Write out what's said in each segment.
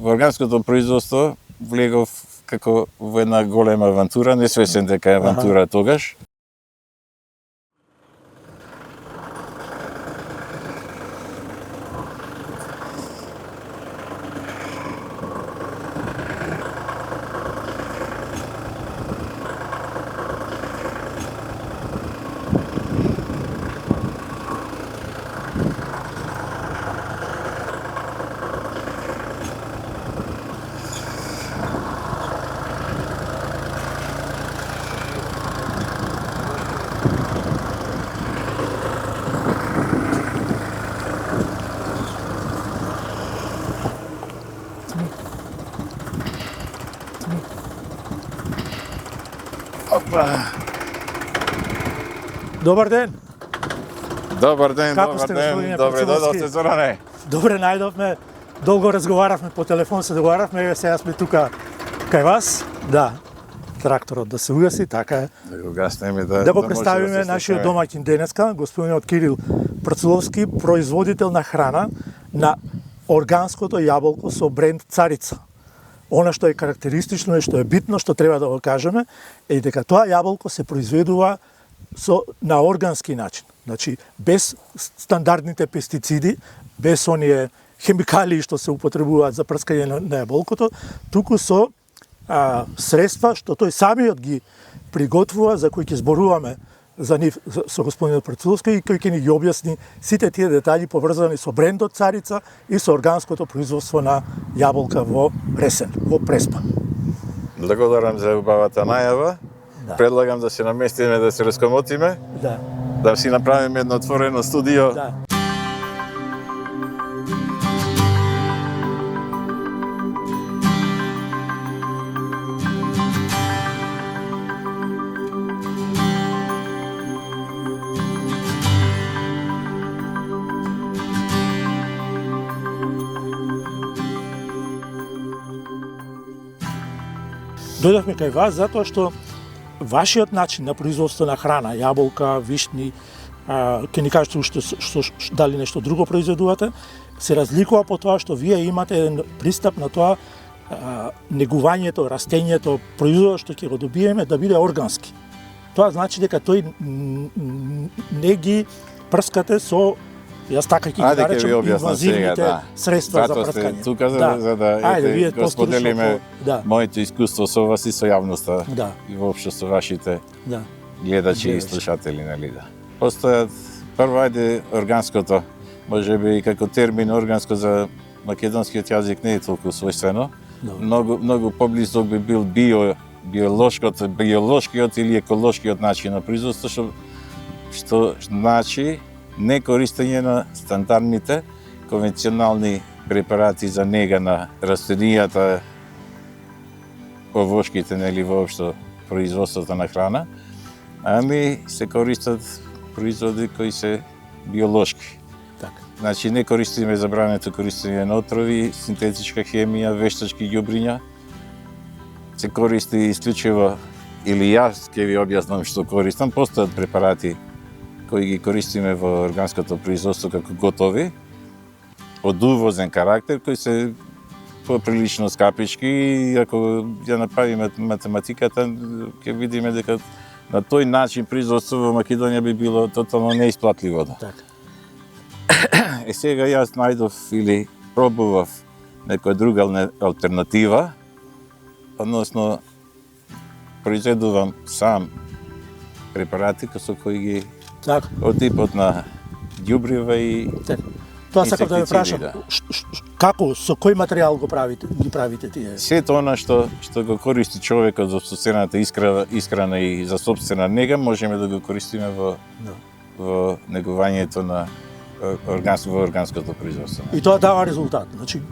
во органското производство влегов како во една голема авантура, несвесен дека е авантура тогаш. Добар ден. Добар ден, Како добар сте, ден. господине Добре Прациловски? дојдовте, Зоране. Добре најдовме. Долго разговаравме по телефон, се договаравме, еве сега сме тука кај вас. Да. Тракторот да се угаси, така е. Да го гаснеме да Да го може представиме се нашиот слушаме. домаќин денеска, господинот Кирил Прациловски, производител на храна на органското јаболко со бренд Царица. Она што е карактеристично и што е битно, што треба да го кажеме, е дека тоа јаболко се произведува на органски начин. Значи, без стандардните пестициди, без оние хемикалии што се употребуваат за прскање на јаболкото, туку со средства што тој самиот ги приготвува, за кои ќе зборуваме за нив со господинот Прациловски и кој ќе ни ги објасни сите тие детали поврзани со брендот Царица и со органското производство на јаболка во Ресен, во Преспа. Благодарам за убавата најава. Да. Предлагам да се наместиме, да се раскомотиме, Да. да си направиме едно отворено студио. Да. Дојдовме кај вас затоа што вашиот начин на производство на храна, јаболка, вишни, ќе ни кажете уште дали нешто друго произведувате, се разликува по тоа што вие имате еден пристап на тоа негувањето, растењето, производот што ќе го добиеме да биде органски. Тоа значи дека тој не ги прскате со, јас така ќе ги Ајде ќе наречам, ви објаснам сега, инвазивните да. средства за Затоа сте прскање. тука за да Ајде, вие го споделиме да. моето искуство со вас и со јавноста Да. и воопшто со вашите Да. гледачи и слушатели, нели да. Постојат прво ајде органското, можеби и како термин органско за македонскиот јазик не е толку својствено. Многу поблизок би бил биолошкиот или еколошкиот начин на производство, што значи не користење на стандардните конвенционални препарати за нега на растенијата, овошките, нели воопшто производството на храна, ами се користат производи кои се биолошки. Така. Значи не користиме забрането користење на отрови, синтетичка хемија, вештачки ѓубриња. Се користи исклучиво, или јас ќе ви објаснам што користам, постојат препарати кои ги користиме во органското производство како готови, од увозен карактер, кои се поприлично скапички и ако ја направиме математиката, ќе видиме дека на тој начин производство во Македонија би било тотално неисплатливо. Така. Сега јас најдов или пробував некоја друга алтернатива, односно произведувам сам препарати со кои ги Така. од типот на ѓубрива и Така. Тоа сакам да ве прашам, да. како, со кој материјал ги правите тие? Сето она што го користи човекот за сопствената исхрана и за сопствена нега, можеме да го користиме во негувањето на органското производство. И тоа дава резултат. Значи,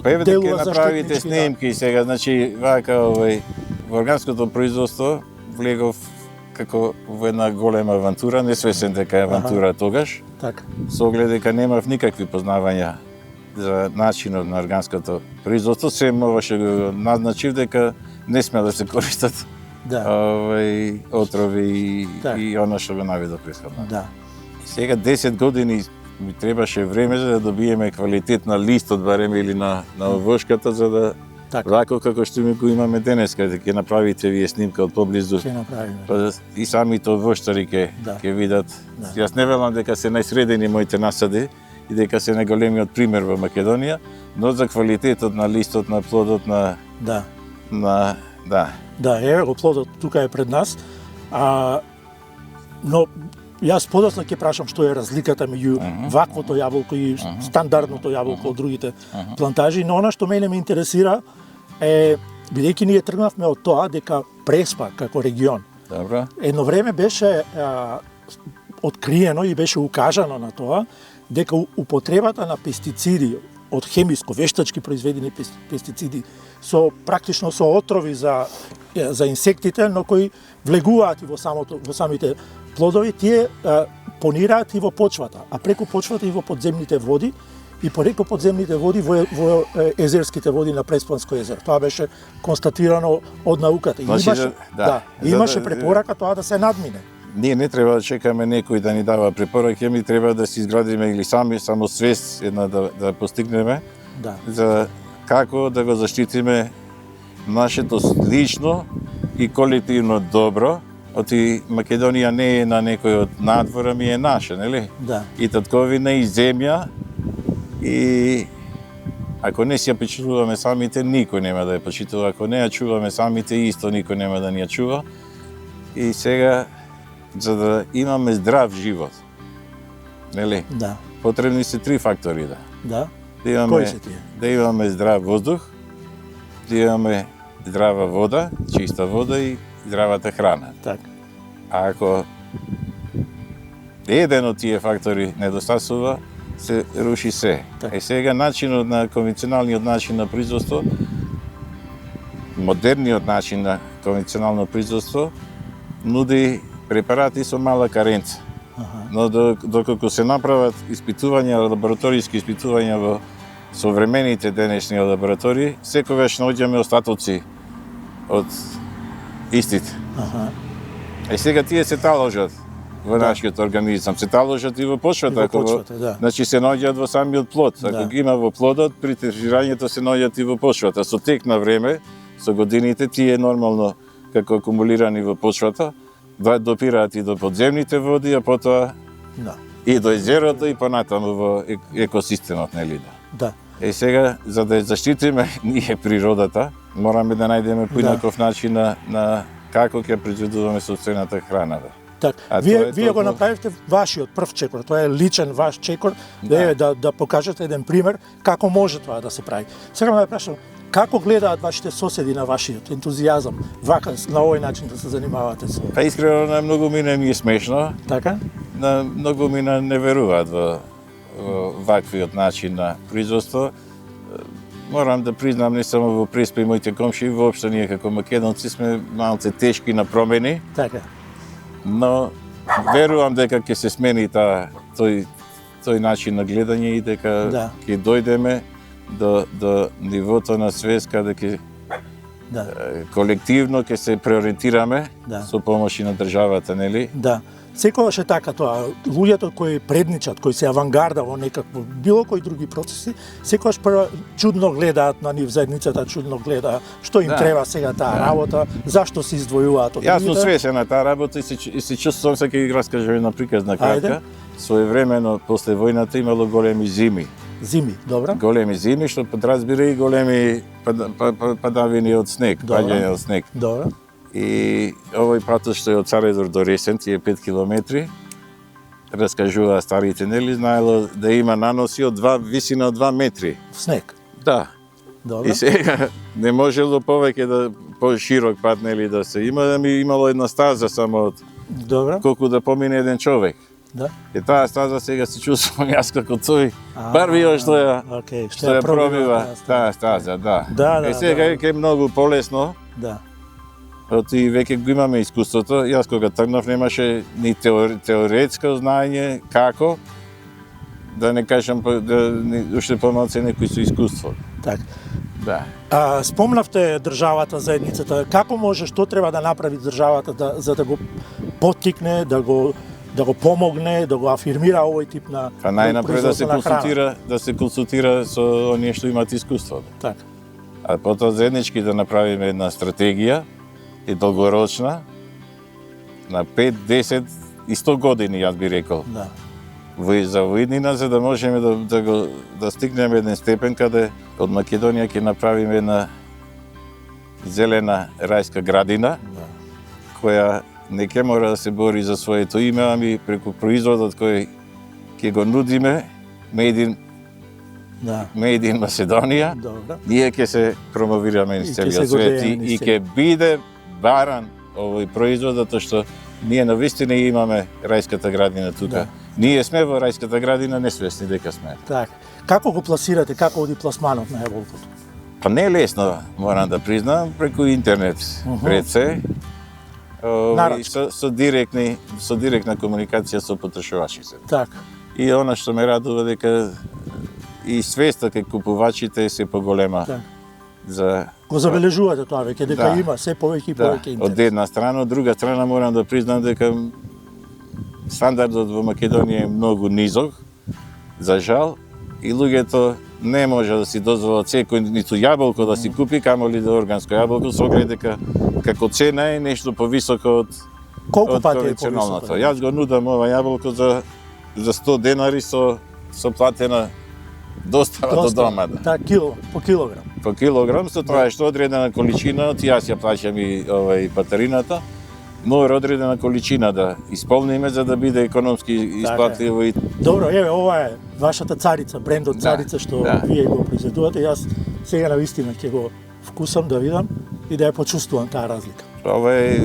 Па еве дека делува направите заштитнички, снимки сега, значи вака во органското производство влегов како во една голема авантура, несвесен дека е авантура тогаш, така. со оглед дека немав никакви познавања за начинот на органското производство, се можеше го назначив дека не сме да се користат отрови Так. и оно што го наведов претходно. Да. Сега 10 години ми требаше време за да добиеме квалитет на листот барем или на овошката за да Така. вако како што ми го имаме денеска, да ќе направите вие снимка од поблизу. Ќе направиме. Па и самите овоштари Да. ќе видат. Да. Јас не велам дека се најсредени моите насади и дека се најголемиот пример во Македонија, но за квалитетот на листот, на плодот, Да. да. Да, еве го плодот тука е пред нас. Но јас подоцна ќе прашам што е разликата меѓу ваквото јаболко и стандардното јаболко од другите плантажи, но она што мене ме интересира е бидејќи ние тргнавме од тоа дека Преспа како регион Добро. едно време беше откриено и беше укажано на тоа дека употребата на пестициди од хемиско, вештачки произведени пестициди со практично со отрови за инсектите, но кои влегуваат и во самите плодови, тие понираат и во почвата, а преку почвата и во подземните води, и преку подземните води во езерските води на Преспанско езеро. Тоа беше констатирано од науката. И Значи, имаше, имаше препорака тоа да се надмине. Ние не треба да чекаме некој да ни дава препораки, ми треба да си изградиме или сами само свест една да постигнеме Да. за како да го заштитиме нашето лично и колективно добро. Оти Македонија не е на некој од надвора, ми е наша, нели? Да. И татковина и земја и ако не си ја почитуваме самите, никој нема да ја почитува. Ако не ја чуваме самите, исто никој нема да ни ја чува. И сега, за да имаме здрав живот, нели? Да. Потребни се три фактори, да. Да. Имаме, Кои се тие? да имаме здрав воздух, да имаме здрава вода, чиста вода и здравата храна. Така. А ако еден од тие фактори недостасува, се руши се. Така. Е сега конвенционалниот начин на производство, модерниот начин на конвенционално производство, нуди препарати со мала каренца. Но доколку се направат испитувања, лабораториски испитувања во современите денешни лаборатории, секогаш наоѓаме остатоци од истите. Е сега тие се таложат во нашиот организам, се таложат и во почвата. И во почвата, да. Значи се наоѓаат во самиот плод. Да. Ако ги има во плодот, при третирањето се наоѓаат и во почвата. Со тек на време, со годините, тие нормално како акумулирани во почвата, допираат и до подземните води, а потоа Да. и до езерото и понатаму во екосистемот, нели да. Да. Е сега, за да ја заштитиме ние природата, мораме да најдеме поинаков начин на како ќе произведуваме сопствената храна. Так, А вие тоа е го толку- направивте вашиот прв чекор, тоа е личен ваш чекор, Да. да покажете еден пример како може тоа да се прави. Сега ме прашам, како гледаат вашите соседи на вашиот ентузијазам, вака на овој начин да се занимавате со? Па искрено на многу ми е смешно, Така? на многу ми не веруваат во ваквиот начин на производство. Морам да признам, не само во Преспа и моите комши, воопшто ние како македонци сме малце тешки на промени, Така. но верувам дека ќе се смени тој начин на гледање и дека Да. ќе дојдеме до нивото на свест каде ќе Да. колективно ќе се преориентираме Да. со помош на државата, нели? Да. Секогаш е така тоа. Луѓето кои предничат, кои се авангарда во некакво било кои други процеси, секогаш прво чудно гледаат на нив заедницата, чудно гледа што им Да. треба сега таа работа, зашто се издвојуваат од Јас сум другите. свесен на таа работа и се чувствувам, сега ќе ги раскажам една приказна кратка. Ајде. Своевремено после војната имало големи зими. Зими, добро? Големи зими што подразбира и големи падавини од снег, Добро. паѓање од снег. Добро. И овој патот што е од Царедор до Ресен, тие 5 километри, раскажува старите, нели, знаело да има наноси од висина од 2 метри. Снег. Да. Добро. И сега не можело повеќе да поширок пат, нели, да се има, да ми имало една стаза само од Добро. колку да помине еден човек. Да. И таа стаза сега се чувствувам јас како тој првиот што ја Океј, што ја пробива таа стаза, да. Да, И сега е многу полесно. Да. Оти веќе го имаме искуството. Јас кога тргнав немаше ни теоретско знаење како, да не кажам уште помалку некој со искуство. Така. Да. Спомнавте државата, заедницата. Како може, што треба да направи државата за да го поттикне, да го да го помогне, да го афирмира овој тип на Па најнапред да се производство на храна. консултира со оние што имаат искуство. Така. А потоа заеднички да направиме една стратегија и долгорочна на 5, 10 и 100 години, јас би рекол. Да. За воиднина, за да можеме да стигнеме еден степен каде од Македонија ќе направиме една зелена рајска градина, Да. која не ќе мора да се бори за своето име, ами преку производот кој ќе го нудиме, Made Да. in Macedonија, Добро. ние ќе се промовираме низ И ќе целиот се свет гордееме низ и ќе биде баран овој производ, затоа што ние навистина имаме рајската градина тука. Да. Ние сме во рајската градина несвесни дека сме. Така. Како го пласирате, како оди пласманот на јаболкото? Па не е лесно, морам да признам, преку интернет пред се. Нарачка. Со директна комуникација со потрошувачите. Така. И она што ме радува дека и свеста кај купувачите е се поголема Така. за Го забележувате тоа веќе дека Да. има се повеќе и да, повеќе интерес. од една страна, од друга страна морам да признам дека стандардот во Македонија е многу низок, за жал, и луѓето не може да си дозволат секој ниту јаболко да си купи, камоли да органско јаболко, со оглед дека како цена е нешто повисоко од Колку од пати е конвенционалното. повисоко? Јас го нудам ова јаболко за 100 денари со платена достава до дома. Да. Така, по килограм. По килограм, со тоа што одредена количина, јас ја плаќам и патарината, мора одредена количина да исполниме за да биде економски исплатливо и Добро, еве, ова е вашата царица, брендот Да, царица што да. вие го произведувате. Јас сега на вистина ќе го вкусам да видам и да ја почувствувам таа разлика. ова е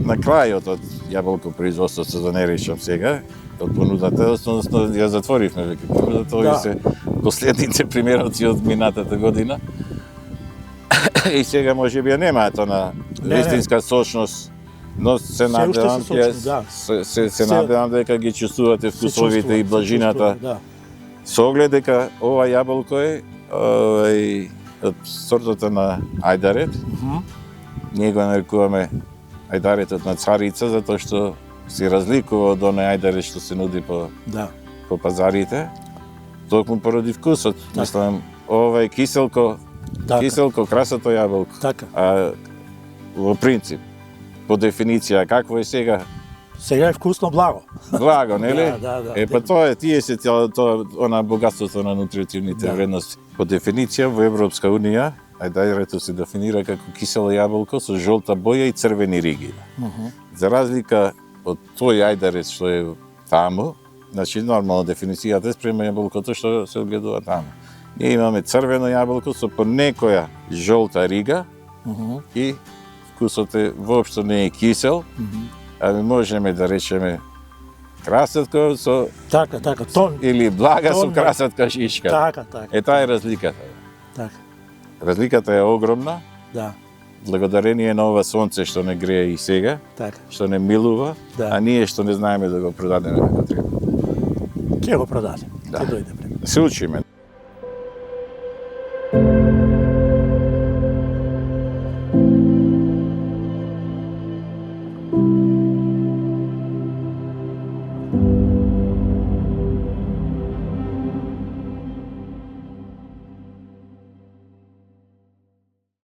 на крајот од јаболко производството, за да не речам сега, од понудата, односно ја затворивме веќе понудата, овие Да. се последните примероци од минатата година. И сега можеби ја немаат она Не, вистинска сочност, но се Се уште надевам се сочни, да. се надевам дека ги чувствувате вкусовите и блажината. Да. Со оглед дека ова јаболко е од сортата на ајдарет. Ние го нарекуваме ајдаретот на царица, затоа што се разликува од оној ајдарет што се нуди Да. по пазарите. Токму поради вкусот. Така. Мислам, ова е киселко, красато јаболко. Така. А во принцип, по дефиниција, какво е сега? Сега е вкусно благо. Благо, нели? Да. Па тоа е, тие се тоа она богатството на нутритивните Да. вредности. По дефиниција во Европска унија, ајдарето се дефинира како кисело јаболко со жолта боја и црвени риги. За разлика од тој ајдарец што е таму, значи нормално дефиницијата е спрема јаболкото што се огледува таму. Ние имаме црвено јаболко со по некоја жолта рига и вкусот е воопшто не е кисел, ами можеме да речеме красатко со Така, тон. или блага со Тон, красатка шишка. Така. Е таа е разликата. Така. Разликата е огромна, Да. благодарение на ова сонце што не грее и сега, Така. што не милува, Да. а ние што не знаеме да го продадеме како треба. Ќе го продадем. Да. Ќе дојде време. Се учиме.